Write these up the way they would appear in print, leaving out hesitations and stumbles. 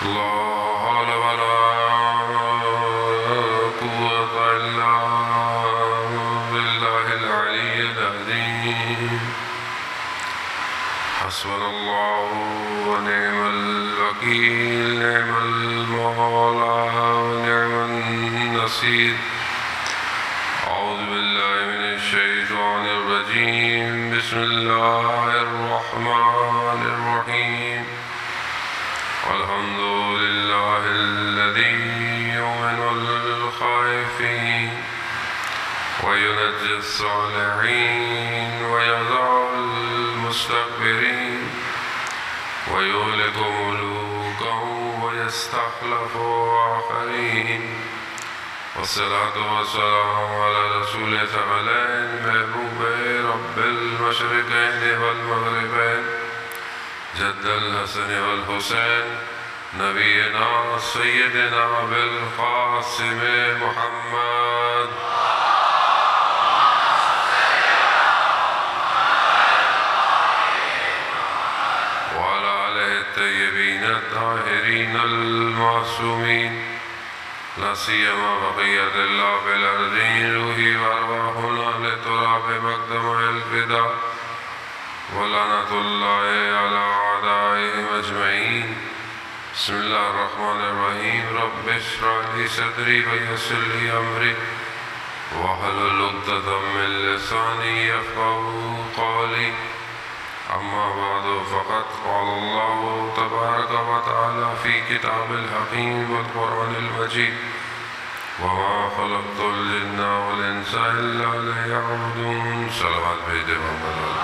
لا حول ولا قوة إلا بالله العلي العظيم. حسبنا الله ونعم الوكيل، نعم المولى ونعم النصير. أعوذ بالله من الشيطان الرجيم. بسم الله الرحمن الرحيم. الحمد لله الذي يؤمن الخائفين وينجي الصالحين ويضع المستكبرين ويهلك ملوكا ويستخلف آخرين. والصلاة والسلام على رسول ثقلين محبوب رب المشرقين والمغربين جد الحسن والحسين نبينا سيدنا بالقاسم محمد وعلى آله الطيبين الطاهرين المعصومين، لا سيما بقية الله في الأرضين. روحي وأرواحنا لتراب مقدم الفداء، ولعنة الله على أعدائهم أجمعين. بسم الله الرحمن الرحيم. رب اشرح لي صدري ويسر لي أمري واحلل عقدة من لساني يفقهوا قولي. أما بعد، فقد قال الله تبارك وتعالى في كتاب الحكيم والقرآن المجيد: وما خلقت الجن والإنس إلا ليعبدون. صلوات بھیج دے محمد.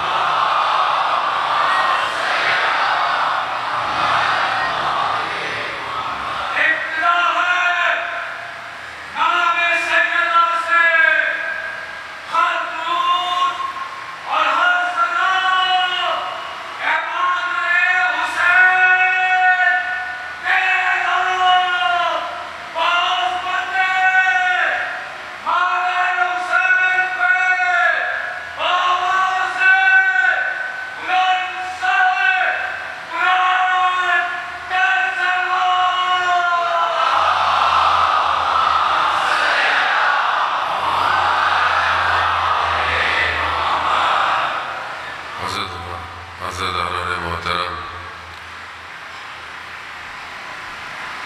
عزیزان محترم،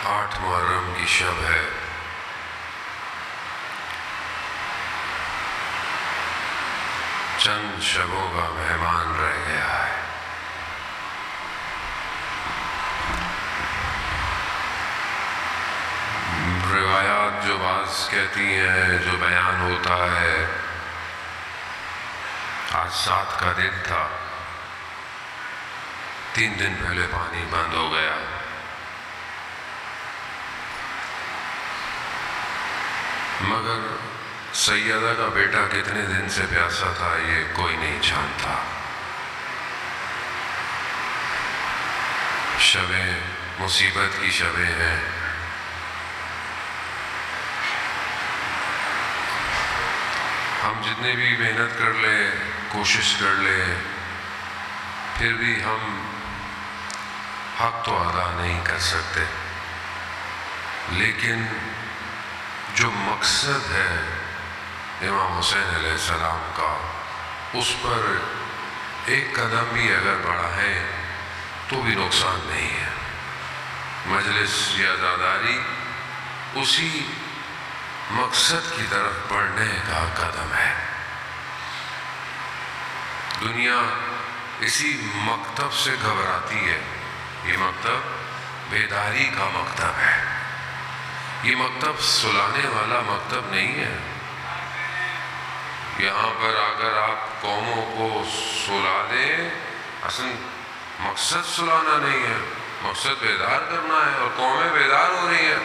8 محرم کی شب ہے. چند شبوں کا مہمان رہ گیا ہے. روایات جو بعض کہتی ہیں، جو بیان ہوتا ہے، آج 7 کا دن تھا، 3 دن پہلے پانی بند ہو گیا. مگر سیدہ کا بیٹا کتنے دن سے پیاسا تھا یہ کوئی نہیں جانتا. شبیں مصیبت کی شبیں ہیں. ہم جتنے بھی محنت کر لیں، کوشش کر لیں، پھر بھی ہم حق تو ادا نہیں کر سکتے. لیکن جو مقصد ہے امام حسین علیہ السلام کا، اس پر ایک قدم بھی اگر بڑھائیں تو بھی نقصان نہیں ہے. مجلس یا عزاداری اسی مقصد کی طرف بڑھنے کا قدم ہے. دنیا اسی مکتب سے گھبراتی ہے. یہ مکتب بیداری کا مکتب ہے. یہ مکتب سلانے والا مکتب نہیں ہے. یہاں پر آ کر آپ قوموں کو سلا دیں، اصل مقصد سلانا نہیں ہے، مقصد بیدار کرنا ہے، اور قومیں بیدار ہو رہی ہیں.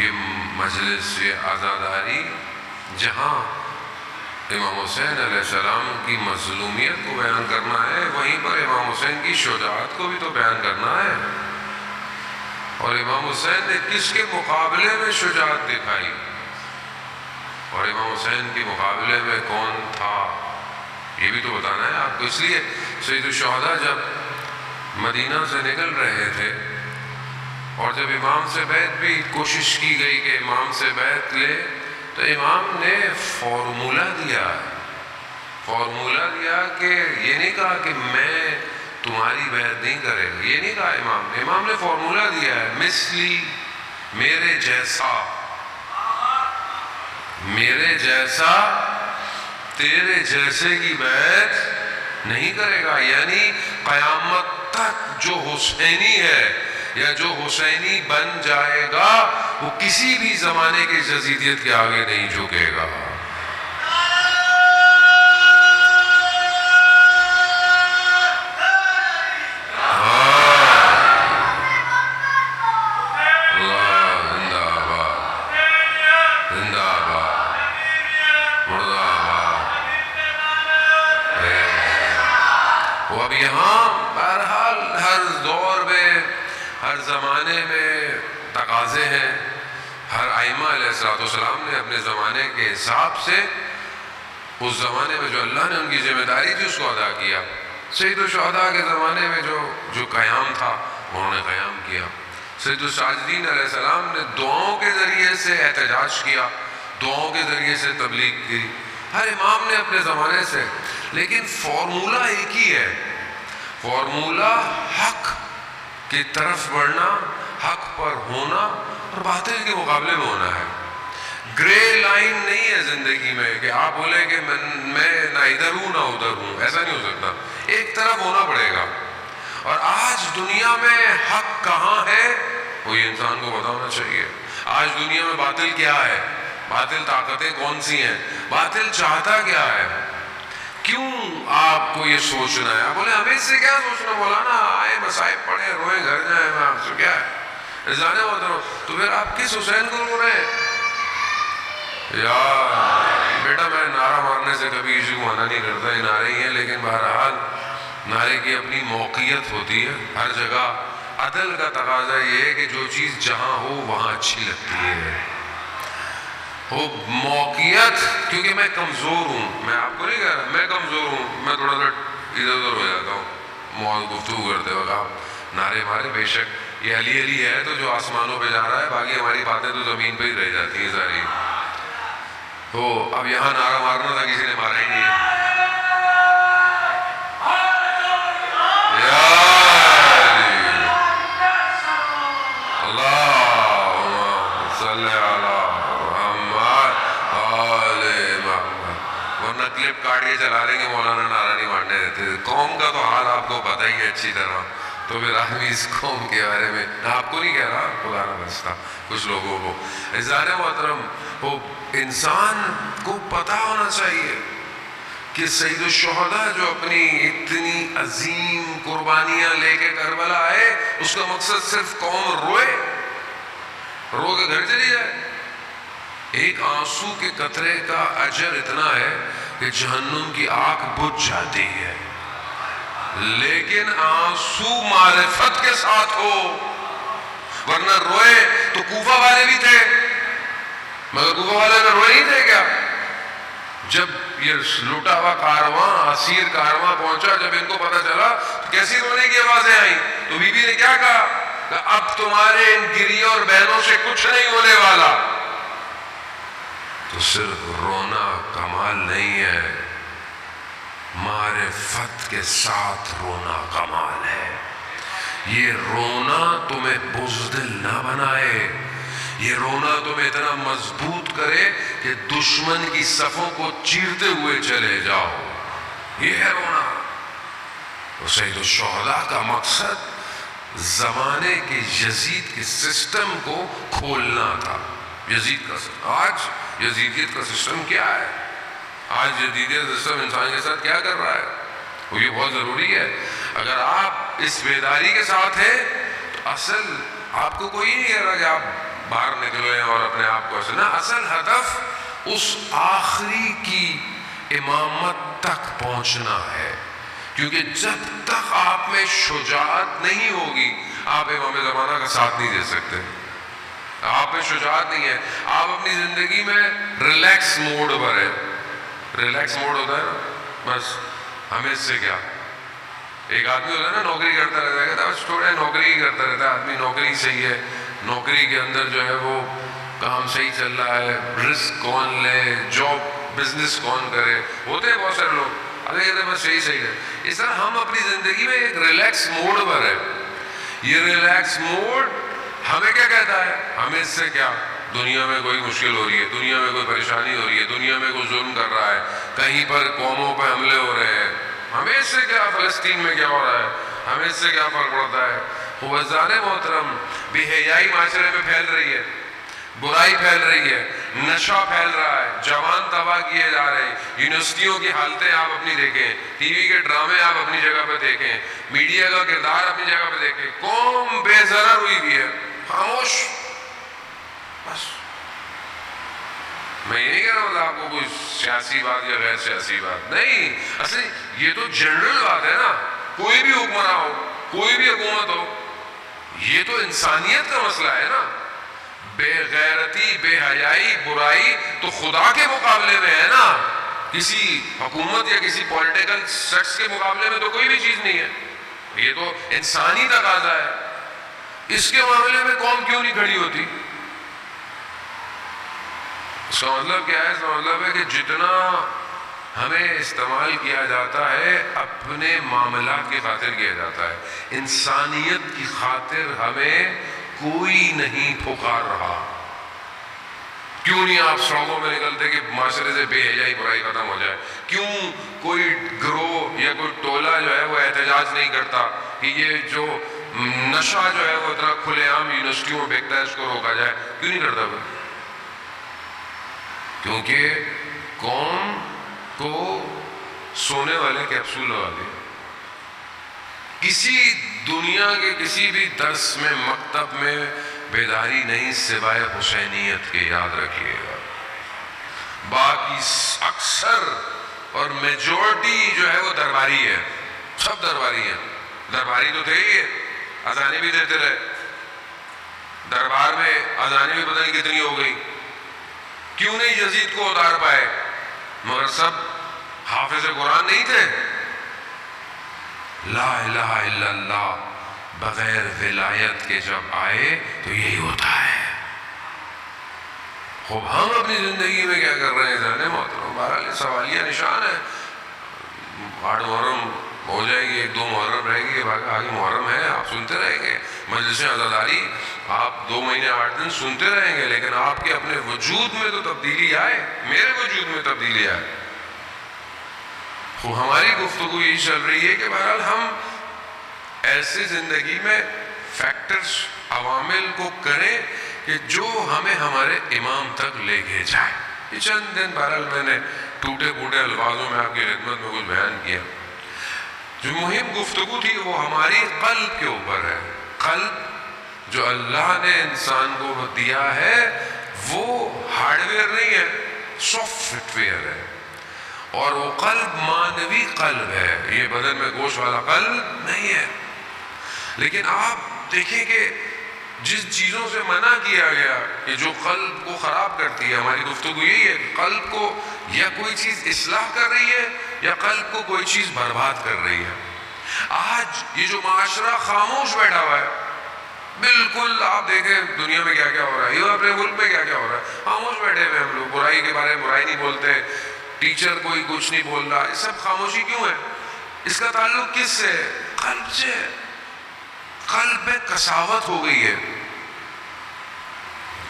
یہ مجلس، یہ عزاداری جہاں امام حسین علیہ السلام کی مظلومیت کو بیان کرنا ہے، وہیں پر امام حسین کی شجاعت کو بھی تو بیان کرنا ہے. اور امام حسین نے کس کے مقابلے میں شجاعت دکھائی، اور امام حسین کے مقابلے میں کون تھا، یہ بھی تو بتانا ہے آپ کو. اس لیے سید الشہداء جب مدینہ سے نکل رہے تھے، اور جب امام سے بیعت بھی کوشش کی گئی کہ امام سے بیعت لے، تو امام نے فارمولہ دیا کہ یہ نہیں کہا کہ میں تمہاری بیعت نہیں کرے گا، یہ نہیں کہا امام نے فارمولہ دیا ہے، مثلی، میرے جیسا تیرے جیسے کی بیعت نہیں کرے گا، یعنی قیامت تک جو حسینی ہے یا جو حسینی بن جائے گا وہ کسی بھی زمانے کی جزیدیت کے آگے نہیں جھکے گا۔ اب یہاں بہرحال ہر دور میں، ہر زمانے میں تقاضے ہیں، ہر ائمہ علیہ السلام نے اپنے زمانے کے حساب سے اس زمانے میں جو اللہ نے ان کی ذمہ داری تھی اس کو ادا کیا۔ سید الشہداء کے زمانے میں جو قیام تھا انہوں نے قیام کیا۔ سید الساجدین علیہ السلام نے دعاؤں کے ذریعے سے احتجاج کیا، دعاؤں کے ذریعے سے تبلیغ کی، ہر امام نے اپنے زمانے سے، لیکن فارمولہ ایک ہی ہے، فارمولہ حق کی طرف بڑھنا، حق پر ہونا اور باطل کے مقابلے میں ہونا ہے۔ گرے لائن نہیں ہے زندگی میں کہ آپ بولے کہ میں نہ ادھر ہوں نہ ادھر ہوں، ایسا نہیں ہو سکتا، ایک طرف ہونا پڑے گا۔ اور آج دنیا میں حق کہاں ہے وہ یہ انسان کو پتا ہونا چاہیے۔ آج دنیا میں باطل کیا ہے، باطل طاقتیں کون سی ہیں، باطل چاہتا کیا ہے، کیوں آپ کو یہ سوچنا ہے؟ آپ بولے ہمیں اس سے کیا سوچنا، مولانا آئے مصائب پڑھیں روئیں گھر جائیں، میں آپ سے کیا ہے رضانے ہوتا ہوں، تو پھر آپ کس حسین کو رو رہے ہیں؟ یار بیٹا میں نعرہ مارنے سے کبھی کسی کو منع نہیں کرتا، یہ نعرے ہی ہیں، لیکن بہرحال نعرے کی اپنی موقعیت ہوتی ہے، ہر جگہ عدل کا تقاضا یہ ہے کہ جو چیز جہاں ہو وہاں اچھی لگتی ہے، وہ موقعیت، کیونکہ میں کمزور ہوں، میں آپ کو نہیں کہہ رہا میں کمزور ہوں، میں تھوڑا سا ادھر ادھر ہو جاتا ہوں، گفتگو کرتے وقت آپ نعرے مارے، بے شک یہ علی علی ہے تو جو آسمانوں پہ جا رہا ہے، باقی ہماری باتیں تو زمین پہ ہی رہ جاتی ہیں ساری۔ تو اب یہاں نعرہ مارنا تھا، کسی نے مارا ہی نہیں ہے۔ کلپ کاٹ کے چلا لیں گے، مولانا نعرہ نہیں مارنے دیتے۔ قوم کا تو حال آپ کو پتہ ہی ہے اچھی طرح، تو پھر آدمی اس قوم کے بارے میں، آپ کو نہیں کہہ رہا، خدا نہ بچتا کچھ لوگوں کو۔ عزیزان محترم، وہ انسان کو پتہ ہونا چاہیے کہ سید الشہداء جو اپنی اتنی عظیم قربانیاں لے کے کربلا آئے، اس کا مقصد صرف قوم روئے، رو کے گھر چلی جائے۔ ایک آنسو کے قطرے کا اجر اتنا ہے کہ جہنم کی آگ بجھ جاتی ہے، لیکن آنسو معرفت کے ساتھ ہو، ورنہ روئے تو کوفہ والے بھی تھے، مگر کوفہ والے میں روئے نہیں تھے کیا؟ جب یہ لوٹا ہوا کارواں، اسیر کارواں پہنچا، جب ان کو پتا چلا تو کیسی رونے کی آوازیں آئیں، تو بی بی نے کیا کہا کہ اب تمہارے ان گریوں اور بہنوں سے کچھ نہیں ہونے والا۔ تو صرف رونا کمال نہیں ہے، معرفت کے ساتھ رونا کمال ہے۔ یہ رونا تمہیں بزدل نہ بنائے، یہ رونا تمہیں اتنا مضبوط کرے کہ دشمن کی صفوں کو چیرتے ہوئے چلے جاؤ، یہ ہے رونا۔ تو سید الشہداء کا مقصد زمانے کے یزید کے سسٹم کو کھولنا تھا۔ یزید کا سسٹم، آج یزیدیت کا سسٹم کیا ہے؟ آج یزیدیت سسٹم انسان کے ساتھ کیا کر رہا ہے؟ وہ یہ بہت ضروری ہے۔ اگر آپ اس بیداری کے ساتھ ہیں تو اصل آپ کو کوئی نہیں کہہ رہا کہ آپ باہر نکلیں اور اپنے آپ کو اصل، اصل ہدف اس آخری کی امامت تک پہنچنا ہے، کیونکہ جب تک آپ میں شجاعت نہیں ہوگی آپ امام زمانہ کا ساتھ نہیں دے سکتے۔ آپ میں شجاعت نہیں ہے، آپ اپنی زندگی میں ریلیکس موڈ پر ہے، ریلیکس موڈ ہوتا ہے نا، بس ہمیں اس سے کیا، ایک آدمی ہوتا ہے نا نوکری کرتا رہتا ہے، کہتا ہے بس تھوڑا نوکری ہی کرتا رہتا ہے آدمی، نوکری صحیح ہے، نوکری کے اندر جو ہے وہ کام صحیح چل رہا ہے، رسک کون لے، جاب بزنس کون کرے، ہوتے ہیں بہت سارے لوگ، ابھی کہتے ہیں بس صحیح ہے۔ اس طرح ہم اپنی زندگی میں ایک ریلیکس موڈ پر ہے، یہ ریلیکس موڈ ہمیں کیا کہتا ہے؟ ہمیں اس سے کیا، دنیا میں کوئی مشکل ہو رہی ہے، دنیا میں کوئی پریشانی ہو رہی ہے، دنیا میں کوئی ظلم کر رہا ہے، کہیں پر قوموں پہ حملے ہو رہے ہیں، ہمیں اس سے کیا، فلسطین میں کیا ہو رہا ہے، ہمیں اس سے کیا فرق پڑتا ہے؟ وزان محترم، بے حیائی معاشرے میں پھیل رہی ہے، برائی پھیل رہی ہے، نشہ پھیل رہا ہے، جوان تباہ کیے جا رہے ہیں، یونیورسٹیوں کی حالتیں آپ اپنی دیکھیں، ٹی وی کے ڈرامے آپ اپنی جگہ پہ دیکھیں، میڈیا کا کردار اپنی جگہ پہ دیکھیں، قوم بے ضرر ہوئی ہوئی ہے، خاموش۔ بس میں یہ نہیں کہہ رہا آپ کو کوئی سیاسی بات یا غیر سیاسی بات نہیں، اصل یہ تو جنرل بات ہے نا، کوئی بھی حکمراں ہو، کوئی بھی حکومت ہو، یہ تو انسانیت کا مسئلہ ہے نا۔ بے غیرتی، بے حیائی، برائی تو خدا کے مقابلے میں ہے نا، کسی حکومت یا کسی پولیٹیکل سیکٹس کے مقابلے میں تو کوئی بھی چیز نہیں ہے، یہ تو انسانی تقاضا ہے۔ اس کے معاملے میں قوم کیوں نہیں کھڑی ہوتی؟ اس کا مطلب کیا ہے؟ اس کا مطلب ہے کہ جتنا ہمیں استعمال کیا جاتا ہے اپنے معاملات کی خاطر کیا جاتا ہے، انسانیت کی خاطر ہمیں کوئی نہیں پکار رہا۔ کیوں نہیں آپ سڑکوں میں نکلتے کہ معاشرے سے بے حیائی برائی ختم ہو جائے؟ کیوں کوئی گروہ یا کوئی ٹولہ جو ہے وہ احتجاج نہیں کرتا کہ یہ جو نشہ جو ہے وہ اتنا کھلے عام یونیورسٹیوں میں بکتا ہے اس کو روکا جائے؟ کیوں نہیں کرتا وہ؟ کیونکہ قوم کو سونے والے کیپسول لگا دے۔ کسی دنیا کے کسی بھی درس میں، مکتب میں بیداری نہیں سوائے حسینیت کے، یاد رکھیے گا۔ باقی اکثر اور میجورٹی جو ہے وہ درباری ہے، سب درباری ہیں۔ درباری تو تھے ہی، اذانیں بھی دیتے رہے، دربار میں اذانیں بھی پتہ نہیں کتنی ہو گئی، کیوں نہیں یزید کو اتار پائے؟ مگر سب حافظ قرآن نہیں تھے۔ لا الہ الا اللہ بغیر ولایت کے جب آئے تو یہی ہوتا ہے۔ خوب ہم اپنی زندگی میں کیا کر رہے ہیں جانے محترم؟ بہرحال سوالیہ نشان ہے۔ 8 محرم ہو جائے گی، 1-2 محرم رہے گی، آگے محرم ہے، آپ سنتے رہیں گے مجلس عزاداری، آپ 2 مہینے 8 دن سنتے رہیں گے، لیکن آپ کے اپنے وجود میں تو تبدیلی آئے، میرے وجود میں تبدیلی آئے۔ تو ہماری گفتگو یہ چل رہی ہے کہ بہرحال ہم ایسے زندگی میں فیکٹرز، عوامل کو کریں کہ جو ہمیں ہمارے امام تک لے کے جائے۔ یہ چند دن بہرحال میں نے ٹوٹے پھوٹے الفاظوں میں آپ کی خدمت میں کچھ بیان کیا۔ جو مہم گفتگو تھی وہ ہماری قلب کے اوپر ہے۔ قلب جو اللہ نے انسان کو دیا ہے وہ ہارڈ ویئر نہیں ہے، سافٹ ویئر ہے، اور وہ قلب مانوی قلب ہے، یہ بدن میں گوشت والا قلب نہیں ہے۔ لیکن آپ دیکھیں کہ جس چیزوں سے منع کیا گیا کہ جو قلب کو خراب کرتی ہے، ہماری گفتگو یہی ہے کہ قلب کو یا کوئی چیز اصلاح کر رہی ہے یا قلب کو کوئی چیز برباد کر رہی ہے۔ آج یہ جو معاشرہ خاموش بیٹھا ہوا ہے، بالکل آپ دیکھیں دنیا میں کیا کیا ہو رہا ہے، یہ اپنے ملک میں کیا کیا ہو رہا ہے، خاموش بیٹھے ہوئے ہم لوگ، برائی کے بارے میں برائی نہیں بولتے، ٹیچر کوئی کچھ نہیں بول رہا، یہ سب خاموشی کیوں ہے؟ اس کا تعلق کس سے ہے؟ قلب سے۔ قلب میں کساوت ہو گئی ہے۔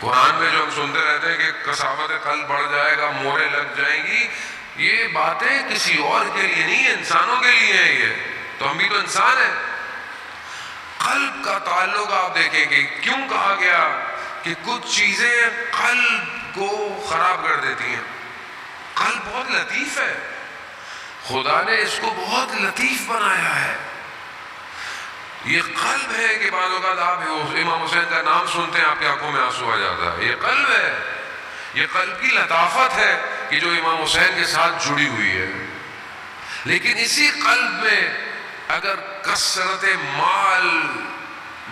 قرآن میں جو ہم سنتے رہتے ہیں کہ کساوت قلب بڑھ جائے گا، موریں لگ جائیں گی، یہ باتیں کسی اور کے لیے نہیں ہیں، انسانوں کے لیے ہیں، یہ تو ہم بھی تو انسان ہیں۔ قلب کا تعلق آپ دیکھیں کہ کیوں کہا گیا کہ کچھ چیزیں قلب کو خراب کر دیتی ہیں۔ قلب بہت لطیف ہے، خدا نے اس کو بہت لطیف بنایا ہے۔ یہ قلب ہے کہ بعض اوقات آپ امام حسین کا نام سنتے ہیں آپ کی آنکھوں میں آنسو آ جاتا ہے، یہ قلب ہے، یہ قلب کی لطافت ہے کہ جو امام حسین کے ساتھ جڑی ہوئی ہے۔ لیکن اسی قلب میں اگر کثرت مال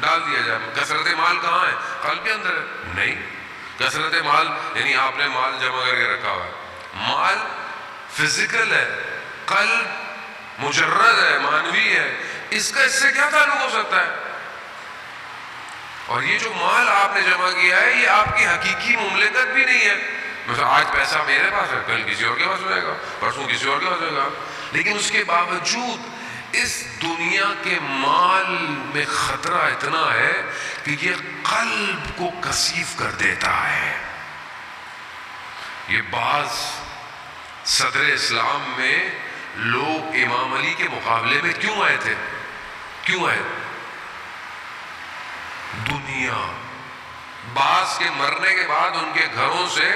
ڈال دیا جائے، کثرت مال کہاں ہے؟ قلب کے اندر ہے؟ نہیں، کثرت مال یعنی آپ نے مال جمع کر کے رکھا ہوا ہے، مال فزیکل ہے، قلب مجرد ہے، مانوی ہے، اس کا اس سے کیا تعلق ہو سکتا ہے؟ اور یہ جو مال آپ نے جمع کیا ہے یہ آپ کی حقیقی مملکت بھی نہیں ہے. مثلا آج پیسہ میرے پاس ہے، کل کسی اور کے پاس ہو جائے گا، پرسوں کسی اور کے پاس ہو جائے گا، لیکن اس کے باوجود اس دنیا کے مال میں خطرہ اتنا ہے کہ یہ قلب کو کثیف کر دیتا ہے. یہ بعض صدر اسلام میں لوگ امام علی کے مقابلے میں کیوں آئے تھے؟ کیوں آئے؟ دنیا. بعض کے مرنے کے بعد ان کے گھروں سے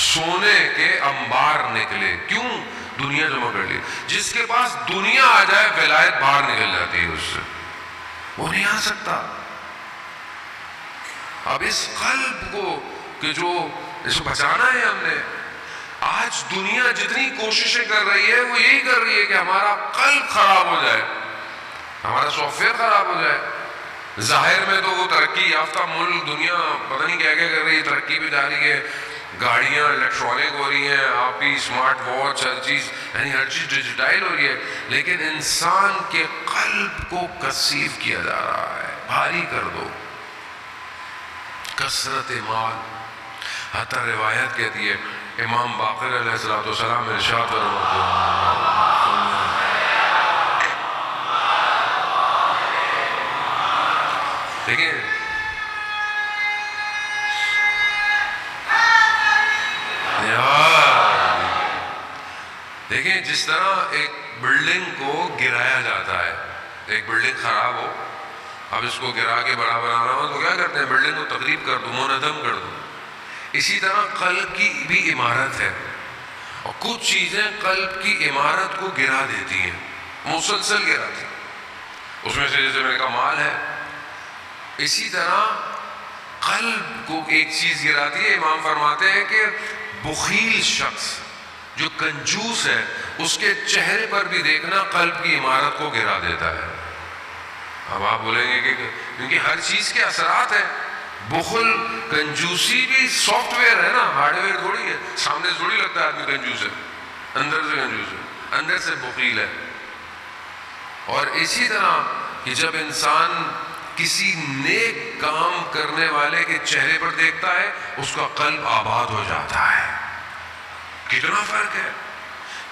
سونے کے انبار نکلے. کیوں؟ دنیا جمع کر لی. جس کے پاس دنیا آ جائے ولایت باہر نکل جاتی ہے اس سے، وہ نہیں آ سکتا. اب اس قلب کو کہ جو اس کو بچانا ہے ہم نے، آج دنیا جتنی کوششیں کر رہی ہے وہ یہی کر رہی ہے کہ ہمارا قلب خراب ہو جائے، ہمارا سافٹ ویئر خراب ہو جائے. ظاہر میں تو وہ ترقی یافتہ ملک دنیا پتہ نہیں کیا کیا کر رہی ہے، ترقی پہ جا رہی ہے، گاڑیاں الیکٹرانک ہو رہی ہیں، آپ ہی اسمارٹ واچ، ہر چیز، یعنی ہر چیز ڈیجیٹائل ہو رہی ہے، لیکن انسان کے قلب کو کثیف کیا جا رہا ہے. بھاری کر دو. کثرت مال. حتی روایت کہتی ہے امام باقر علیہ السلام ارشاد فرماتے ہیں، دیکھیں دیکھیں جس طرح ایک بلڈنگ کو گرایا جاتا ہے، ایک بلڈنگ خراب ہو، اب اس کو گرا کے بڑا بنانا ہو تو کیا کرتے ہیں؟ بلڈنگ کو تقریب کر دو، منہدم کر دو. اسی طرح قلب کی بھی عمارت ہے، اور کچھ چیزیں قلب کی عمارت کو گرا دیتی ہیں، مسلسل گراتی ہیں. اس میں سے جیسے میں نے کہا مال ہے، اسی طرح قلب کو ایک چیز گراتی ہے. امام فرماتے ہیں کہ بخیل شخص جو کنجوس ہے اس کے چہرے پر بھی دیکھنا قلب کی عمارت کو گرا دیتا ہے. اب آپ بولیں گے کہ کیونکہ ہر چیز کے اثرات ہیں. بخل، کنجوسی بھی سافٹ ویئر ہے نا، ہارڈ ویئر تھوڑی ہے. سامنے سے تھوڑی لگتا ہے آدمی کنجوس ہے، اندر سے کنجوس ہے، اندر سے بخیل ہے. اور اسی طرح کہ جب انسان کسی نیک کام کرنے والے کے چہرے پر دیکھتا ہے اس کا قلب آباد ہو جاتا ہے. کتنا فرق ہے،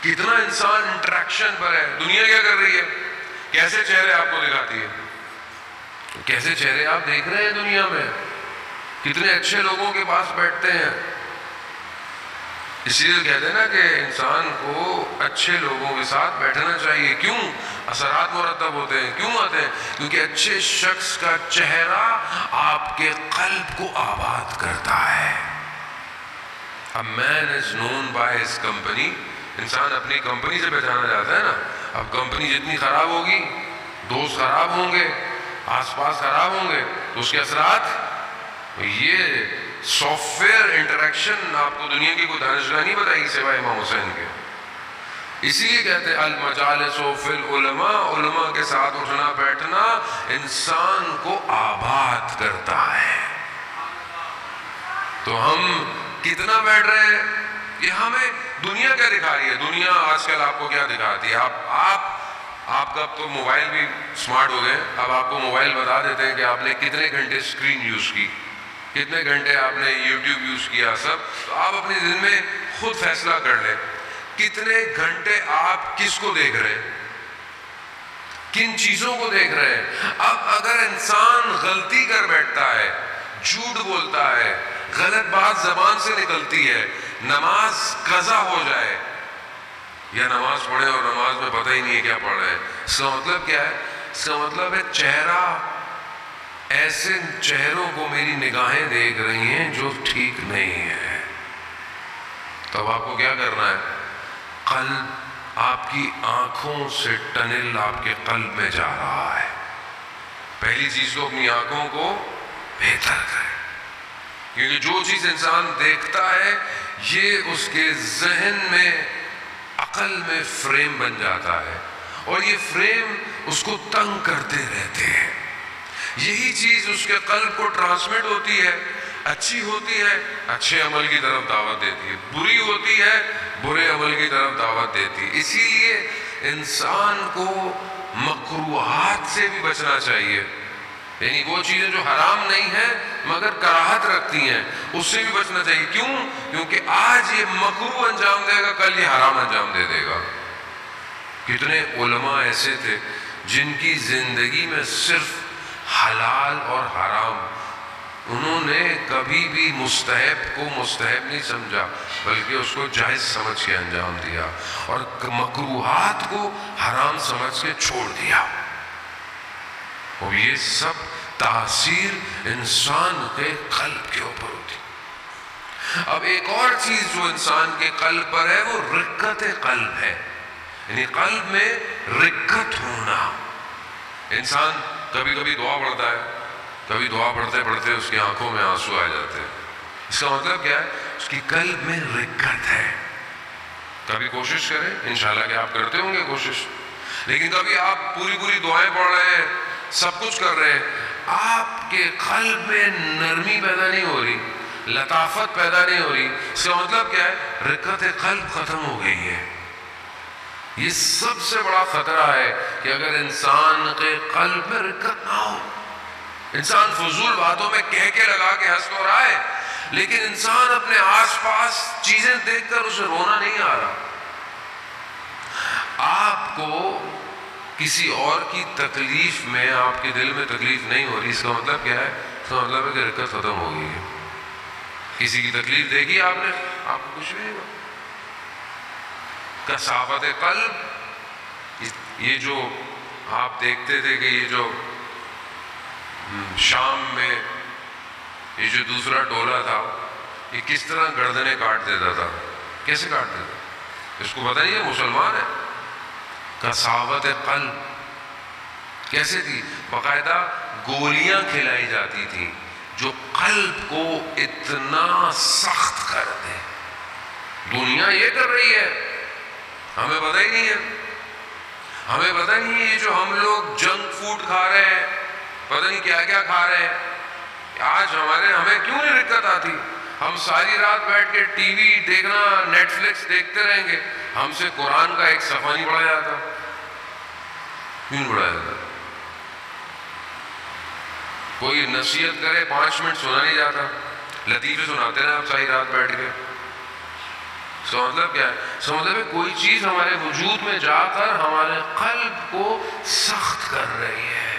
کتنا انسان انٹریکشن پر ہے. دنیا کیا کر رہی ہے؟ کیسے چہرے آپ کو دکھاتی ہے، کیسے چہرے آپ دیکھ رہے ہیں دنیا میں. کتنے اچھے لوگوں کے پاس بیٹھتے ہیں. اسی لیے کہتے ہیں نا کہ انسان کو اچھے لوگوں کے ساتھ بیٹھنا چاہیے. کیوں؟ اثرات مرتب ہوتے ہیں. کیوں آتے ہیں؟ کیونکہ اچھے شخص کا چہرہ آپ کے قلب کو آباد کرتا ہے. A man is known by his company. انسان اپنی کمپنی سے پہچانا جاتا ہے نا. اب کمپنی جتنی خراب ہوگی، دوست خراب ہوں گے، آس پاس خراب ہوں گے، تو اس کے اثرات یہ سافٹ ویئر انٹریکشن آپ کو دنیا کی کوئی دانشگاہ نہیں بتائی سوائے امام حسین کے. اسی لیے کہتے ہیں المجالس فی العلماء، علماء کے ساتھ اٹھنا بیٹھنا انسان کو آباد کرتا ہے. تو ہم کتنا بیٹھ رہے ہیں؟ یہ ہمیں دنیا کیا دکھا رہی ہے؟ دنیا آج کل آپ کو کیا دکھاتی ہے؟ آپ کا اب تو موبائل بھی سمارٹ ہو گئے. اب آپ کو موبائل بتا دیتے ہیں کہ آپ نے کتنے گھنٹے اسکرین یوز کی، کتنے گھنٹے آپ نے یوٹیوب یوز کیا، سب. تو آپ اپنے دل میں خود فیصلہ کر لیں کتنے گھنٹے آپ کس کو دیکھ رہے ہیں، کن چیزوں کو دیکھ رہے ہیں. اب اگر انسان غلطی کر بیٹھتا ہے، جھوٹ بولتا ہے، غلط بات زبان سے نکلتی ہے، نماز قضا ہو جائے، یا نماز پڑھے اور نماز میں پتہ ہی نہیں ہے کیا پڑھ رہے ہیں، اس کا مطلب کیا ہے؟ اس کا مطلب ہے چہرہ، ایسے چہروں کو میری نگاہیں دیکھ رہی ہیں جو ٹھیک نہیں ہے. تو اب آپ کو کیا کرنا ہے؟ قلب، آپ کی آنکھوں سے ٹنل آپ کے قلب میں جا رہا ہے. پہلی چیز تو اپنی آنکھوں کو بہتر کریں، کیونکہ جو چیز انسان دیکھتا ہے یہ اس کے ذہن میں، عقل میں فریم بن جاتا ہے، اور یہ فریم اس کو تنگ کرتے رہتے ہیں. یہی چیز اس کے قلب کو ٹرانسمٹ ہوتی ہے. اچھی ہوتی ہے اچھے عمل کی طرف دعوت دیتی ہے، بری ہوتی ہے برے عمل کی طرف دعوت دیتی ہے. اسی لیے انسان کو مکروہات سے بھی بچنا چاہیے، یعنی وہ چیزیں جو حرام نہیں ہیں مگر کراہت رکھتی ہیں اس سے بھی بچنا چاہیے. کیوں؟ کیونکہ آج یہ مکروہ انجام دے گا، کل یہ حرام انجام دے دے گا. کتنے علماء ایسے تھے جن کی زندگی میں صرف حلال اور حرام، انہوں نے کبھی بھی مستحب کو مستحب نہیں سمجھا بلکہ اس کو جائز سمجھ کے انجام دیا، اور مکروہات کو حرام سمجھ کے چھوڑ دیا. اور یہ سب تاثیر انسان کے قلب کے اوپر ہوتی. اب ایک اور چیز جو انسان کے قلب پر ہے وہ رقت قلب ہے، یعنی قلب میں رقت ہونا. انسان کبھی کبھی دعا پڑھتا ہے، کبھی دعا پڑھتے پڑھتے اس کی آنکھوں میں آنسو آ جاتے ہیں. اس کا مطلب کیا ہے؟ اس کی قلب میں رقت ہے. کبھی کوشش کریں، انشاءاللہ کہ آپ کرتے ہوں گے کوشش، لیکن کبھی آپ پوری دعائیں پڑھ رہے ہیں، سب کچھ کر رہے ہیں، آپ کے قلب میں نرمی پیدا نہیں ہو رہی، لطافت پیدا نہیں ہو رہی. اس کا مطلب کیا ہے؟ رقت قلب ختم ہو گئی ہے. یہ سب سے بڑا خطرہ ہے کہ اگر انسان کے قلب میں رقت نہ ہو. انسان فضول باتوں میں کہہ کے لگا کے ہنس تو رہا ہے، لیکن انسان اپنے آس پاس چیزیں دیکھ کر اسے رونا نہیں آ رہا. آپ کو کسی اور کی تکلیف میں آپ کے دل میں تکلیف نہیں ہو رہی. اس کا مطلب کیا ہے؟ اس کا مطلب ہے کہ رقت ختم ہو گئی ہے. کسی کی تکلیف دیکھی آپ نے، آپ کو کچھ نہیں ہوا. کثافت قلب، یہ جو آپ دیکھتے تھے کہ یہ جو شام میں یہ جو دوسرا ٹولہ تھا یہ کس طرح گردنیں کاٹ دیتا تھا، کیسے کاٹ دیتا؟ اس کو پتہ نہیں ہے مسلمان ہے. کثافت قلب کیسے تھی؟ باقاعدہ گولیاں کھلائی جاتی تھیں جو قلب کو اتنا سخت کر دے. دنیا یہ کر رہی ہے، ہمیں پتہ ہی نہیں ہے. ہمیں پتہ نہیں ہے یہ جو ہم لوگ جنک فوڈ کھا رہے ہیں، پتہ نہیں کیا کیا کھا رہے ہیں. آج ہمیں کیوں نہیں رقت آتی؟ ہم ساری رات بیٹھ کے ٹی وی دیکھنا، نیٹ فلکس دیکھتے رہیں گے، ہم سے قرآن کا ایک صفحہ نہیں پڑھا جاتا. کیوں نہیں پڑھا جاتا؟ کوئی نصیحت کرے 5 منٹ سنا نہیں جاتا. لطیفے سناتے ہیں آپ ساری رات بیٹھ کے. اس کا مطلب کیا ہے؟ اس کا مطلب ہے کوئی چیز ہمارے وجود میں جا کر ہمارے قلب کو سخت کر رہی ہے.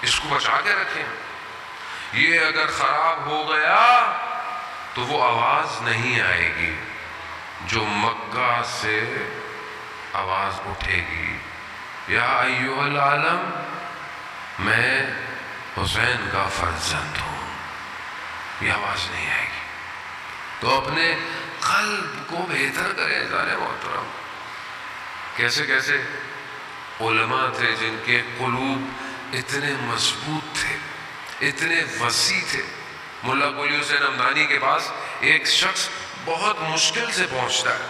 اس کو بچا کے رکھیں. یہ اگر خراب ہو گیا تو وہ آواز نہیں آئے گی جو مکہ سے آواز اٹھے گی، یا ایھا العالم میں حسین کا فرزند ہوں. یہ آواز نہیں آئے گی. تو اپنے قلب کو بہتر کریں. ذرا محترم، کیسے کیسے علماء تھے جن کے قلوب اتنے مضبوط تھے، اتنے وسیع تھے. ملا قلی حسین ہمدانی کے پاس ایک شخص بہت مشکل سے پہنچتا ہے،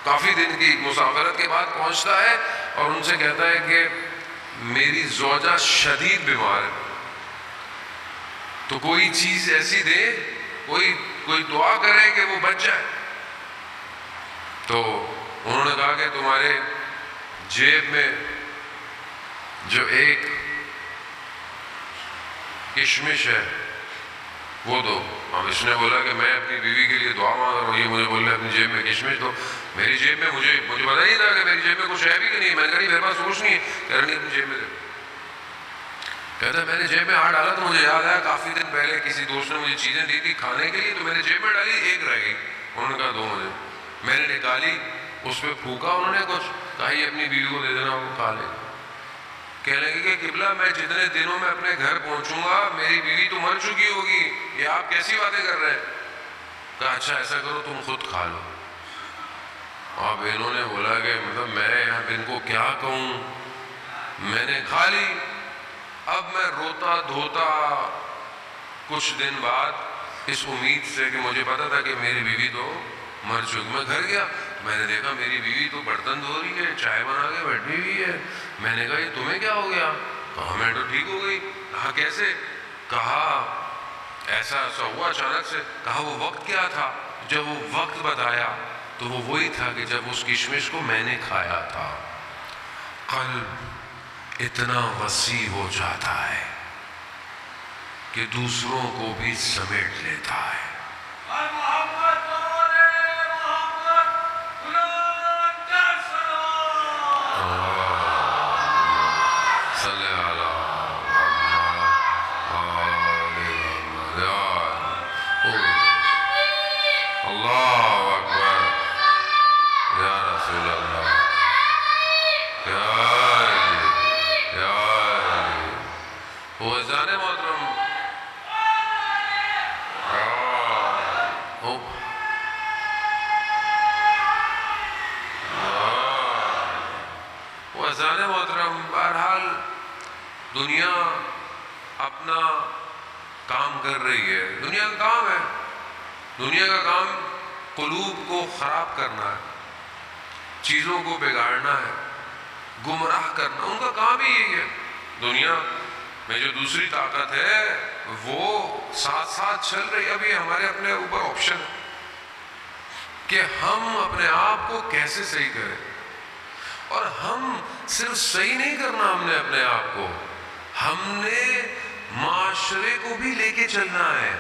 کافی دن کی مسافرت کے بعد پہنچتا ہے اور ان سے کہتا ہے کہ میری زوجہ شدید بیمار ہے، تو کوئی چیز ایسی دے، کوئی دعا کرے کہ وہ بچ جائے. تو انہوں نے کہا کہ تمہارے جیب میں جو ایک کشمش ہے وہ دو. اب اس نے بولا کہ میں اپنی بیوی کے لیے دعا مانگ رہا ہوں، یہ مجھے بول رہے اپنی جیب میں کشمش دو. میری جیب میں مجھے پتہ نہیں تھا کہ میری جیب میں کچھ ہے بھی کہ نہیں. میں نے کہا نہیں، میرے پاس کچھ نہیں ہے. کہہ رہے نہیں، اپنی جیب میں دے. کہتا ہے میں نے جیب میں ہاتھ ڈالا تو مجھے یاد آیا کافی دن پہلے کسی دوست نے مجھے چیزیں دی تھی کھانے کے لیے، تو میں نے جیب میں ڈالی، ایک رہ گئی. انہوں نے کہا دو مجھے. میں نے نکالی، اس پہ پھونکا انہوں نے کچھ، کہا یہ اپنی بیوی کو دے دینا، وہ کھا لے. کہنے لگے کہ قبلہ میں جتنے دنوں میں اپنے گھر پہنچوں گا میری بیوی تو مر چکی ہوگی، یہ آپ کیسی باتیں کر رہے ہیں؟ کہا اچھا ایسا کرو تم خود کھا لو. اب انہوں نے بولا کہ مطلب میں اب ان کو کیا کہوں. میں نے کھا لی. اب میں روتا دھوتا کچھ دن بعد اس امید سے کہ مجھے پتا تھا کہ میری بیوی تو مر چکی، میں گھر گیا، میں نے دیکھا میری بیوی تو برتن دھو رہی ہے، چائے بنا کے بیٹھی ہوئی ہے. میں نے کہا یہ تمہیں کیا ہو گیا؟ کہا میں تو ٹھیک ہو گئی. کہا کیسے؟ کہا ایسا ہوا اچانک سے. کہا وہ وقت کیا تھا؟ جب وہ وقت بتایا تو وہ وہی تھا کہ جب اس کشمش کو میں نے کھایا تھا. قلب اتنا وسیع ہو جاتا ہے کہ دوسروں کو بھی سمیٹ لیتا ہے. بہرحال دنیا اپنا کام کر رہی ہے. دنیا کا کام ہے، دنیا کا کام قلوب کو خراب کرنا ہے، چیزوں کو بگاڑنا ہے، گمراہ کرنا. ان کا کام ہی یہی ہے. دنیا میں جو دوسری طاقت ہے وہ ساتھ ساتھ چل رہی ہے. ابھی ہمارے اپنے اوپر آپشن ہے کہ ہم اپنے آپ کو کیسے صحیح کریں. اور ہم صرف صحیح نہیں کرنا ہم نے اپنے آپ کو، ہم نے معاشرے کو بھی لے کے چلنا ہے.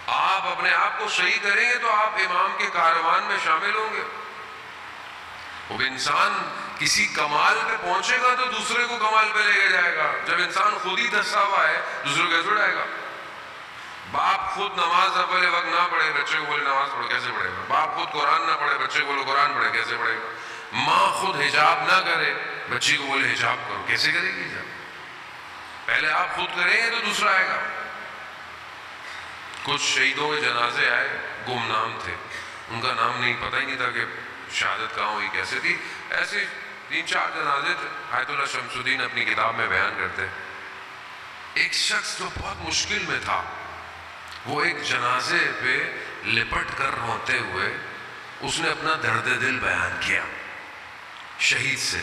آپ اپنے آپ کو صحیح کریں گے تو آپ امام کے کاروان میں شامل ہوں گے. وہ انسان کسی کمال پہ پہنچے گا تو دوسرے کو کمال پہ لے کے جائے گا. جب انسان خود ہی دھسا ہوا ہے دوسرے کو کیسے اڑائے گا؟ باپ خود نماز اول وقت نہ پڑھے بچے کو بولے نماز پڑھو کیسے پڑھے گا؟ باپ خود قرآن نہ پڑھے بچے کو بولے قرآن پڑھے کیسے پڑھے گا؟ ماں خود حجاب نہ کرے بچی کو بولے حجاب کرو کیسے کرے گی حجاب؟ پہلے آپ خود کریں گے تو دوسرا آئے گا. کچھ شہیدوں کے جنازے آئے، گمنام تھے، ان کا نام نہیں پتہ ہی نہیں تھا کہ شہادت کہاں ہوئی کیسے تھی. ایسے 3-4 جنازے تھے. آیت اللہ شمس الدین اپنی کتاب میں بیان کرتے ایک شخص جو بہت مشکل میں تھا، وہ ایک جنازے پہ لپٹ کر روتے ہوئے اس نے اپنا درد دل بیان کیا. شہید سے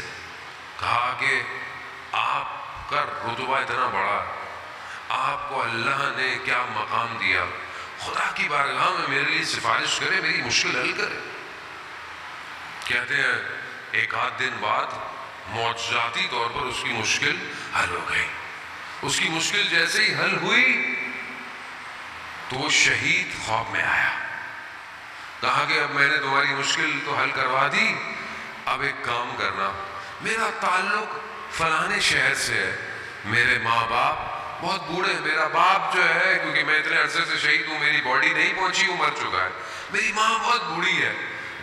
کہا کہ آپ کا رتبہ اتنا بڑا، آپ کو اللہ نے کیا مقام دیا، خدا کی بارگاہ میں میرے لیے سفارش کرے، میری مشکل حل کرے. کہتے ہیں ایک آدھ دن بعد معجزاتی طور پر اس کی مشکل حل ہو گئی. اس کی مشکل جیسے ہی حل ہوئی تو وہ شہید خواب میں آیا. کہا کہ اب میں نے تمہاری مشکل تو حل کروا دی، اب ایک کام کرنا، میرا تعلق فلانے شہر سے ہے، میرے ماں باپ بہت بوڑھے ہیں، میرا باپ جو ہے کیونکہ میں اتنے عرصے سے شہید ہوں میری باڈی نہیں پہنچی، وہ مر چکا ہے، میری ماں بہت بوڑھی ہے،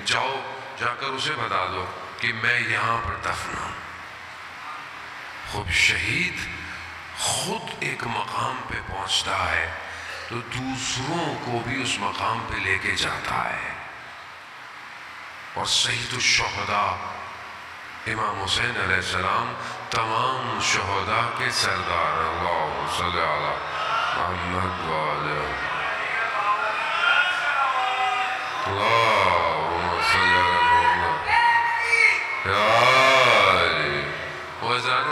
جاؤ جا کر اسے بتا دو کہ میں یہاں پر دفن ہوں. خود شہید خود ایک مقام پہ پہنچتا ہے تو دوسروں کو بھی اس مقام پہ لے کے جاتا ہے. اور سید الشہداء امام حسین علیہ السلام تمام شہداء کے سردار. اللہم صلی علی محمد وعلی اللہم صلی علی محمد یا علی وزان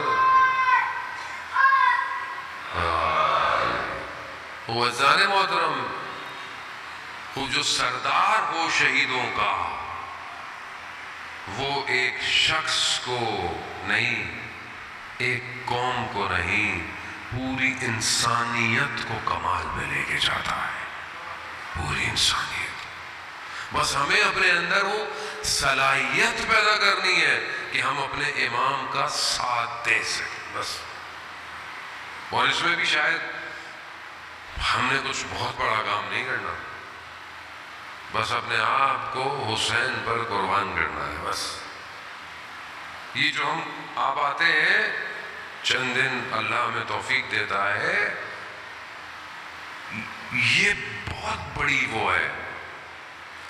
محترم. وہ جو سردار ہو شہیدوں کا وہ ایک شخص کو نہیں، ایک قوم کو نہیں، پوری انسانیت کو کمال میں لے کے جاتا ہے. پوری انسانیت. بس ہمیں اپنے اندر وہ صلاحیت پیدا کرنی ہے کہ ہم اپنے امام کا ساتھ دے سکیں بس. اور اس میں بھی شاید ہم نے کچھ بہت بڑا کام نہیں کرنا، بس اپنے آپ کو حسین پر قربان کرنا ہے بس. یہ جو ہم آپ آتے ہیں چند دن اللہ ہمیں توفیق دیتا ہے، یہ بہت بڑی وہ ہے.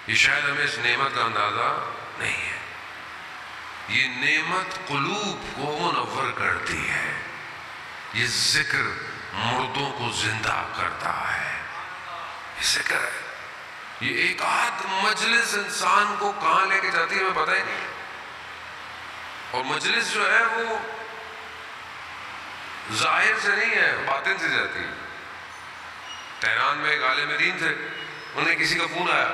یہ شاید ہمیں اس نعمت کا اندازہ نہیں ہے. یہ نعمت قلوب کو منور کرتی ہے. یہ ذکر مردوں کو زندہ کرتا ہے. یہ ذکر ہے. یہ ایک آدھ مجلس انسان کو کہاں لے کے جاتی ہے ہمیں پتہ ہی نہیں. اور مجلس جو ہے وہ ظاہر سے نہیں ہے، باطن سے جاتی ہے. تہران میں ایک عالم دین تھے، انہیں کسی کا فون آیا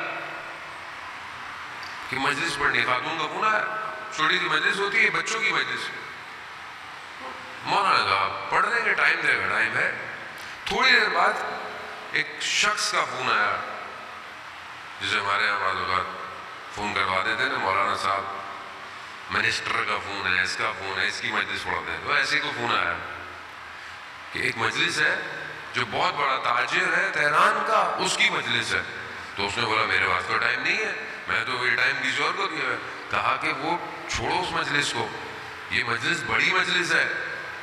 کہ مجلس پڑھنی، خاتون کا فون آیا چھوٹی سی مجلس ہوتی ہے، بچوں کی مجلس. مولانا کہا پڑھنے کے ٹائم دے گا، ٹائم ہے. تھوڑی دیر بعد ایک شخص کا فون آیا، جسے ہمارے یہاں بعض اوقات فون کروا دیتے نا، مولانا صاحب منسٹر کا فون ہے، اس کا فون ہے، اس کی مجلس پڑھتے ہیں. تو ایسے کو فون آیا کہ ایک مجلس ہے جو بہت بڑا تاجر ہے تہران کا، اس کی مجلس ہے. تو اس نے بولا میرے پاس تو ٹائم نہیں ہے، میں تو یہ ٹائم کسی اور کو دیا ہے. کہا کہ وہ چھوڑو اس مجلس کو، یہ مجلس بڑی مجلس ہے،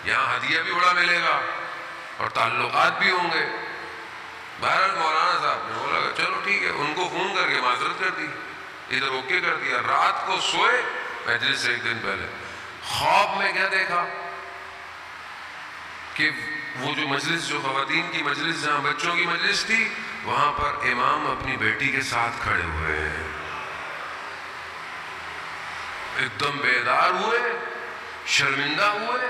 یہاں ہدیہ بھی بڑا ملے گا اور تعلقات بھی ہوں گے. بہرحال مولانا صاحب نے بولا چلو ٹھیک ہے، ان کو فون کر کے معذرت کر دی، ادھر اوکے کر دیا. رات کو سوئے مجلس سے ایک دن پہلے، خواب میں کیا دیکھا کہ وہ جو مجلس، جو خواتین کی مجلس، جہاں بچوں کی مجلس تھی، وہاں پر امام اپنی بیٹی کے ساتھ کھڑے ہوئے ہیں. ایک دم بیدار ہوئے، شرمندہ ہوئے.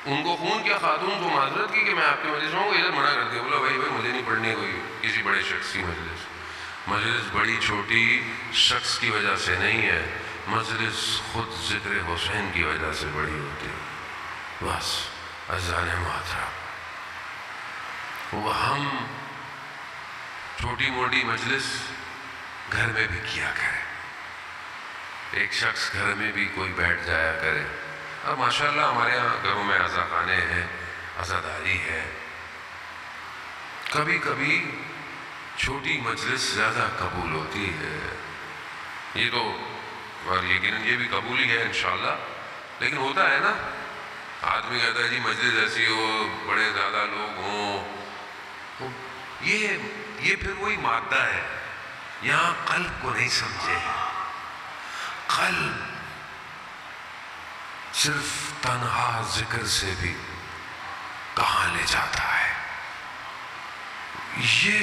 ان کو فون کیا، خاتون کو معذرت کی کہ میں آپ کی مجلس میں ہوں. ادھر منع کر دیا، بولا بھائی مجھے نہیں پڑھنی کوئی کسی بڑے شخص کی مجلس. مجلس بڑی چھوٹی شخص کی وجہ سے نہیں ہے، مجلس خود ذکر حسین کی وجہ سے بڑی ہوتی ہے. بس عزیزان محترم، وہ ہم چھوٹی موٹی مجلس گھر میں بھی کیا کریں. ایک شخص گھر میں بھی کوئی بیٹھ جایا کرے. اب ماشاءاللہ ہمارے یہاں گھروں میں عزا خانے ہیں، عزاداری ہے. کبھی کبھی چھوٹی مجلس زیادہ قبول ہوتی ہے، یہ تو اور یقیناً یہ بھی قبول ہی ہے انشاءاللہ. لیکن ہوتا ہے نا، آدمی کہتا ہے جی مجلس ایسی ہو، بڑے زیادہ لوگ ہوں. یہ پھر وہی مادہ ہے، یہاں قلب کو نہیں سمجھے. قلب صرف تنہا ذکر سے بھی کہاں لے جاتا ہے. یہ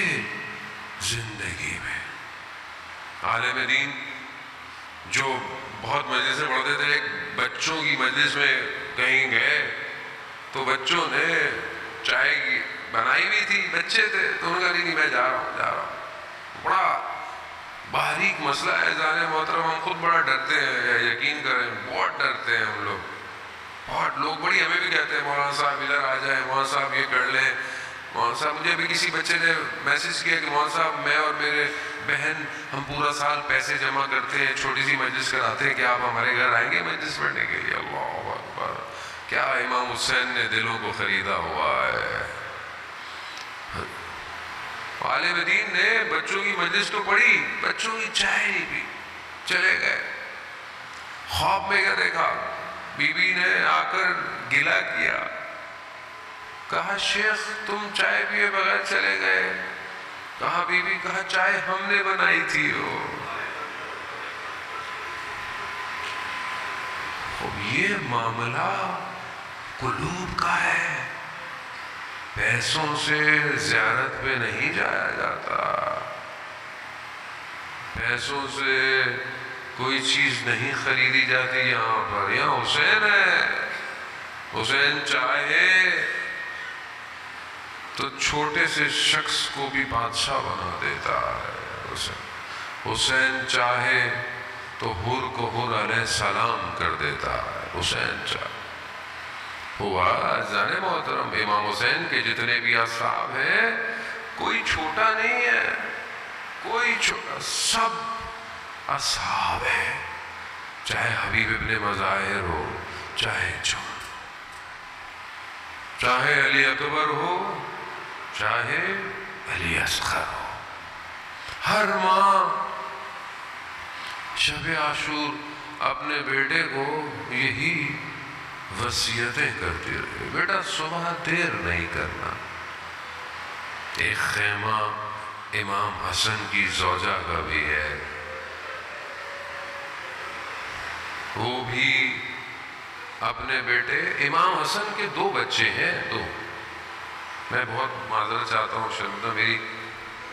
زندگی میں عالم دین جو بہت مجلسیں پڑھتے تھے، ایک بچوں کی مجلس میں کہیں گئے تو بچوں نے چائے کی بنائی ہوئی تھی، بچے تھے تو انہوں نے کہا نہیں میں جا رہا ہوں. بڑا باریک مسئلہ ہے جانے محترم، ہم خود بڑا ڈرتے ہیں، یا یقین کریں بہت ڈرتے ہیں ہم لوگ. بہت لوگ بڑی ہمیں بھی کہتے ہیں مولانا صاحب ادھر آ جائیں، مولانا صاحب یہ کر لیں. مولانا صاحب مجھے ابھی کسی بچے نے میسج کیا کہ مولانا صاحب میں اور میرے بہن ہم پورا سال پیسے جمع کرتے ہیں، چھوٹی سی مجلس کراتے ہیں، کیا آپ ہمارے گھر آئیں گے مجلس پڑھنے کے لیے؟ اللہ اکبر، کیا امام حسین نے دلوں کو خریدا ہوا ہے. عالم دین نے بچوں کی مجلس تو پڑھی، بچوں کی چائے نہیں پی، چلے گئے. خواب میں کیا دیکھا، بی بی نے آ کر گلہ کیا، کہا شیخ تم چائے پیے بغیر چلے گئے. کہا بی بی، کہا چائے ہم نے بنائی تھی. یہ معاملہ قلوب کا ہے، پیسوں سے زیارت پہ نہیں جایا جاتا، پیسوں سے کوئی چیز نہیں خریدی جاتی. یہاں پر یہاں حسین ہے، حسین چاہے تو چھوٹے سے شخص کو بھی بادشاہ بنا دیتا ہے. حسین چاہے تو حور کو حور علیہ السلام کر دیتا ہے. حسین چاہے ہوا. جانے محترم، امام حسین کے جتنے بھی اصحاب ہیں کوئی چھوٹا نہیں ہے، کوئی چھوٹا، سب اصحاب ہیں. چاہے حبیب ابن مظاہر ہو، چاہے چاہے علی اکبر ہو، چاہے علی اصغر ہو. ہر ماں شب عاشور اپنے بیٹے کو یہی وصیتیں کرتی رہے، بیٹا صبح دیر نہیں کرنا. ایک خیمہ امام حسن کی زوجہ کا بھی ہے، وہ بھی اپنے بیٹے، امام حسن کے 2 بچے ہیں، 2. میں بہت معذرت چاہتا ہوں، شرمندہ، میری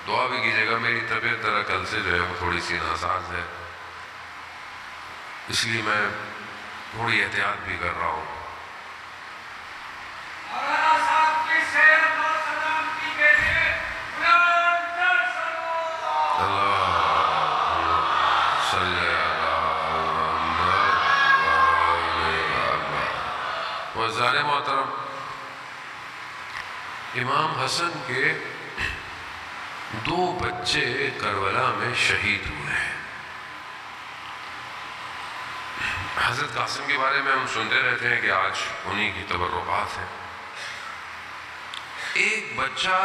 دعا بھی کیجیے گا. میری طبیعت ذرا کل سے جو ہے وہ تھوڑی سی ناساز ہے، اس لیے میں تھوڑی احتیاط بھی کر رہا ہوں. اللہ صلی اللہ امام حسن کے 2 بچے کربلا میں شہید ہوئے ہیں۔ حضرت قاسم کے بارے میں ہم سنتے رہتے ہیں کہ آج انہی کی تبرکات ہیں۔ ایک بچہ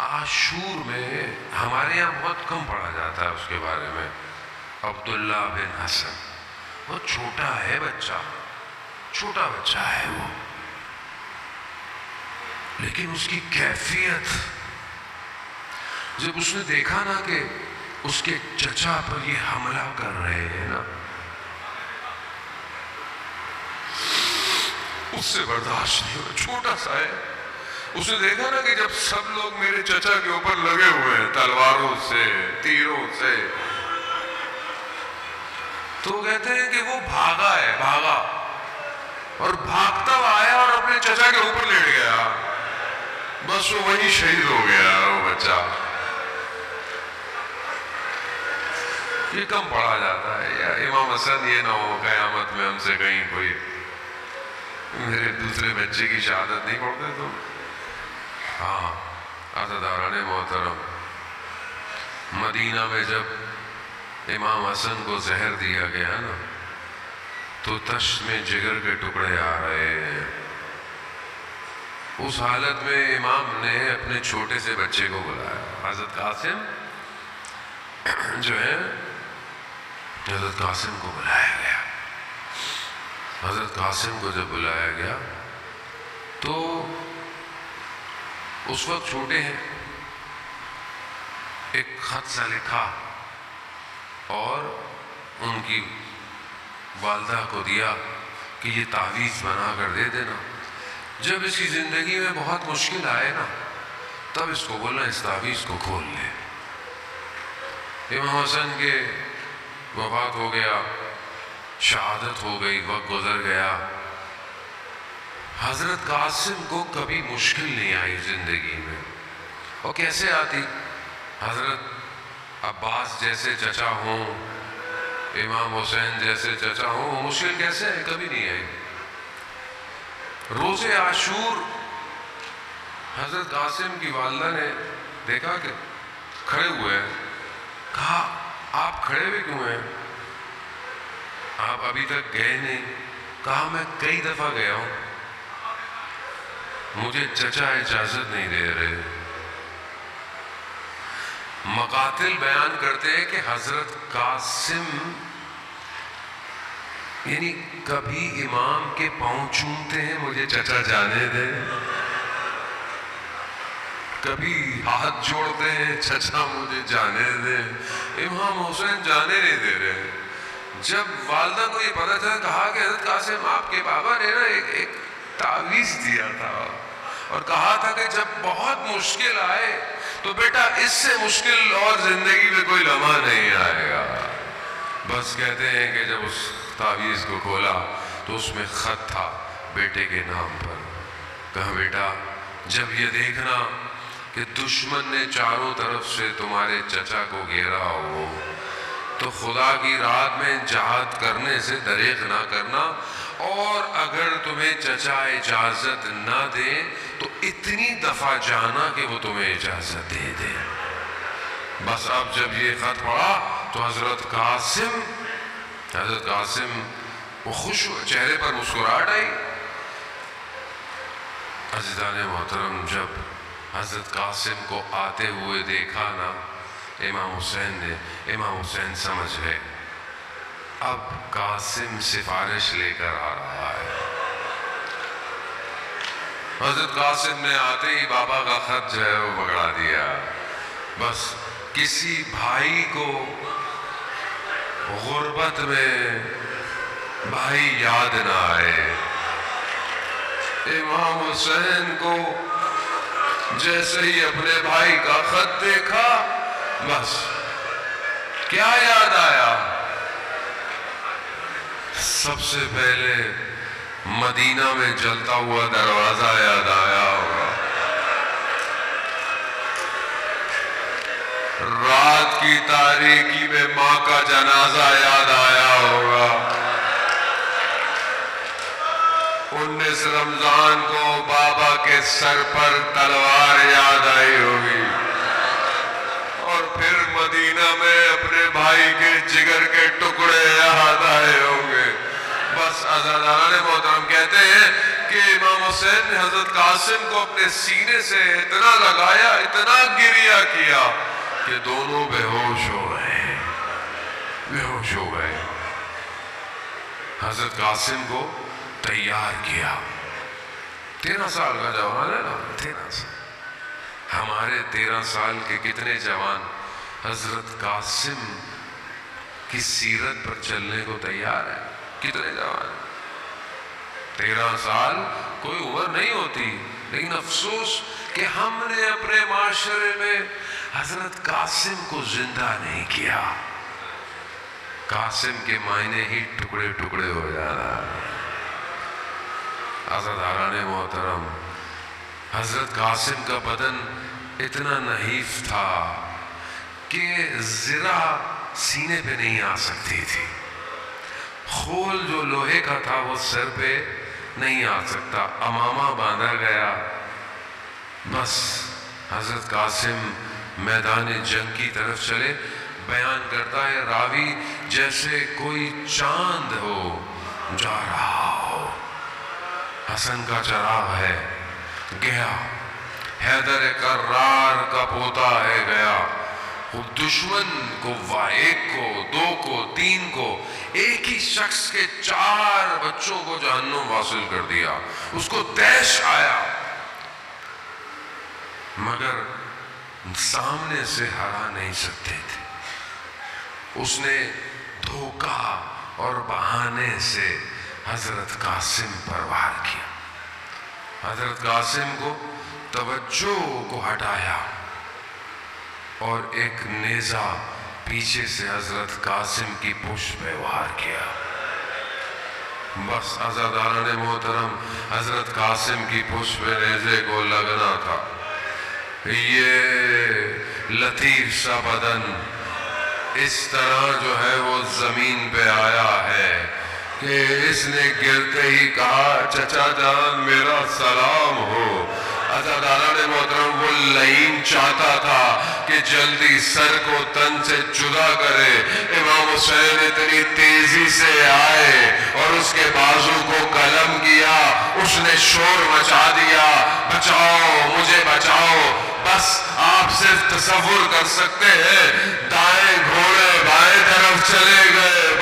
عاشور میں ہمارے یہاں بہت کم پڑھا جاتا ہے، اس کے بارے میں عبداللہ بن حسن، وہ چھوٹا ہے بچہ، چھوٹا بچہ ہے وہ، لیکن اس کی کیفیت، جب اس نے دیکھا نا کہ اس کے چچا پر یہ حملہ کر رہے ہیں نا، اس سے برداشت نہیں ہوا، چھوٹا سا ہے، اس نے دیکھا نا کہ جب سب لوگ میرے چچا کے اوپر لگے ہوئے ہیں تلواروں سے، تیروں سے، تو کہتے ہیں کہ وہ بھاگا ہے، بھاگا، اور بھاگتا ہوا آیا اور اپنے چچا کے اوپر لیٹ گیا، بس وہ وہیں شہید ہو گیا وہ بچہ۔ یہ کم پڑھا جاتا ہے، یا امام حسن یہ نہ ہو قیامت میں ہم سے کہیں کوئی میرے دوسرے بچے کی شہادت نہیں پڑھتے تم؟ ہاں عزاداران محترم، مدینہ میں جب امام حسن کو زہر دیا گیا نا، تو تشت میں جگر کے ٹکڑے آ رہے ہیں۔ اس حالت میں امام نے اپنے چھوٹے سے بچے کو بلایا، حضرت قاسم جو ہے، حضرت قاسم کو بلایا گیا۔ حضرت قاسم کو جب بلایا گیا تو اس وقت چھوٹے ہیں، ایک خط سا لکھا اور ان کی والدہ کو دیا کہ یہ تعویذ بنا کر دے دینا، جب اس کی زندگی میں بہت مشکل آئے نا تب اس کو بولنا اس تعویذ کو کھول لے۔ امام حسن کے وفات ہو گیا، شہادت ہو گئی، وقت گزر گیا، حضرت قاسم کو کبھی مشکل نہیں آئی زندگی میں، اور کیسے آتی؟ حضرت عباس جیسے چچا ہوں، امام حسین جیسے چچا ہوں، مشکل کیسے ہے؟ کبھی نہیں آئی۔ روز عاشور حضرت قاسم کی والدہ نے دیکھا کہ کھڑے ہوئے ہیں، کہا آپ کھڑے ہوئے کیوں ہیں؟ آپ ابھی تک گئے نہیں؟ کہا میں کئی دفعہ گیا ہوں، مجھے چچا اجازت نہیں دے رہے۔ مقاتل بیان کرتے ہیں کہ حضرت قاسم یعنی کبھی امام کے پاؤں چومتے ہیں مجھے چچا جانے دے، کبھی ہاتھ جوڑتے ہیں چچا مجھے جانے دے، امام حسین جانے نہیں دے رہے۔ جب والدہ کو یہ پتہ چلا، کہا کہ حضرت قاسم آپ کے بابا نے نا ایک تعویذ دیا تھا اور کہا تھا کہ جب بہت مشکل آئے تو بیٹا اس سے مشکل اور زندگی میں کوئی لمحہ نہیں آئے گا۔ بس کہتے ہیں کہ جب اس تعویذ کو کھولا تو اس میں خط تھا بیٹے کے نام پر، کہا بیٹا جب یہ دیکھنا کہ دشمن نے چاروں طرف سے تمہارے چچا کو گھیرا ہو تو خدا کی راہ میں جہاد کرنے سے دریغ نہ کرنا، اور اگر تمہیں چچا اجازت نہ دے تو اتنی دفعہ جانا کہ وہ تمہیں اجازت دے دے۔ بس اب جب یہ خط پڑھا تو حضرت قاسم وہ خوش ہوئے، چہرے پر مسکراہٹ آئی۔ عزیزان محترم، جب حضرت قاسم کو آتے ہوئے دیکھا نا امام حسین سمجھ گئے اب قاسم سفارش لے کر آ رہا ہے۔ حضرت قاسم نے آتے ہی بابا کا خط جو ہے وہ پکڑا دیا، بس کسی بھائی کو غربت میں بھائی یاد نہ آئے، امام حسین کو جیسے ہی اپنے بھائی کا خط دیکھا بس کیا یاد آیا؟ سب سے پہلے مدینہ میں جلتا ہوا دروازہ یاد آیا ہوگا، رات کی تاریکی میں ماں کا جنازہ یاد آیا ہوگا، ان نے اس رمضان کو بابا کے سر پر تلوار یاد آئی ہوگی، اور پھر مدینہ میں اپنے بھائی کے جگر کے ٹکڑے یاد آئے ہوں گے۔ بس عزاداران محترم کہتے ہیں کہ امام حسین نے حضرت قاسم کو اپنے سینے سے اتنا لگایا، اتنا گریہ کیا کہ دونوں بے ہوش ہو گئے، بے ہوش ہو گئے۔ حضرت قاسم کو تیار کیا، 13 سال کا جوان ہے نا، 13 سال۔ ہمارے 13 سال کے کتنے جوان حضرت قاسم کی سیرت پر چلنے کو تیار ہے؟ کتنے جوان؟ 13 سال کوئی عمر نہیں ہوتی، لیکن افسوس کہ ہم نے اپنے معاشرے میں حضرت قاسم کو زندہ نہیں کیا۔ قاسم کے معنی ہی ٹکڑے ٹکڑے ہو جانا۔ عزاداران محترم، حضرت قاسم کا بدن اتنا نحیف تھا کہ زرہ سینے پہ نہیں آ سکتی تھی، خول جو لوہے کا تھا وہ سر پہ نہیں آ سکتا، امامہ باندھا گیا۔ بس حضرت قاسم میدان جنگ کی طرف چلے۔ بیان کرتا ہے راوی جیسے کوئی چاند ہو جا رہا ہو، حسن کا چراغ ہے گیا، حیدر کرار کا پوتا ہے گیا۔ دشمن کو ایک کو، دو کو، 3 کو، ایک ہی شخص کے 4 بچوں کو جہنم واصل کر دیا۔ اس کو طیش آیا، مگر سامنے سے ہرا نہیں سکتے تھے۔ اس نے دھوکہ اور بہانے سے حضرت قاسم پر وار کیا۔ حضرت قاسم کو توجہ کو ہٹایا اور ایک نیزہ پیچھے سے حضرت قاسم کی پشت پہ وار کیا۔ بس عزاداران محترم، حضرت قاسم کی پشت پہ نیزے کو لگنا تھا۔ یہ لطیف سا بدن اس طرح جو ہے وہ زمین پہ آیا ہے کہ اس نے گرتے ہی کہا چچا جان میرا سلام ہو۔ عزاداران محترم، وہ لعین چاہتا تھا کہ جلدی سر کو تن سے جدا کرے، امام حسین اتنی تیزی سے آئے اور اس کے بازو کو قلم کیا۔ اس نے شور مچا دیا، بچاؤ مجھے بچاؤ۔ بس آپ صرف تصور کر سکتے ہیں، دائیں گھوڑے بائیں طرف چلے گئے،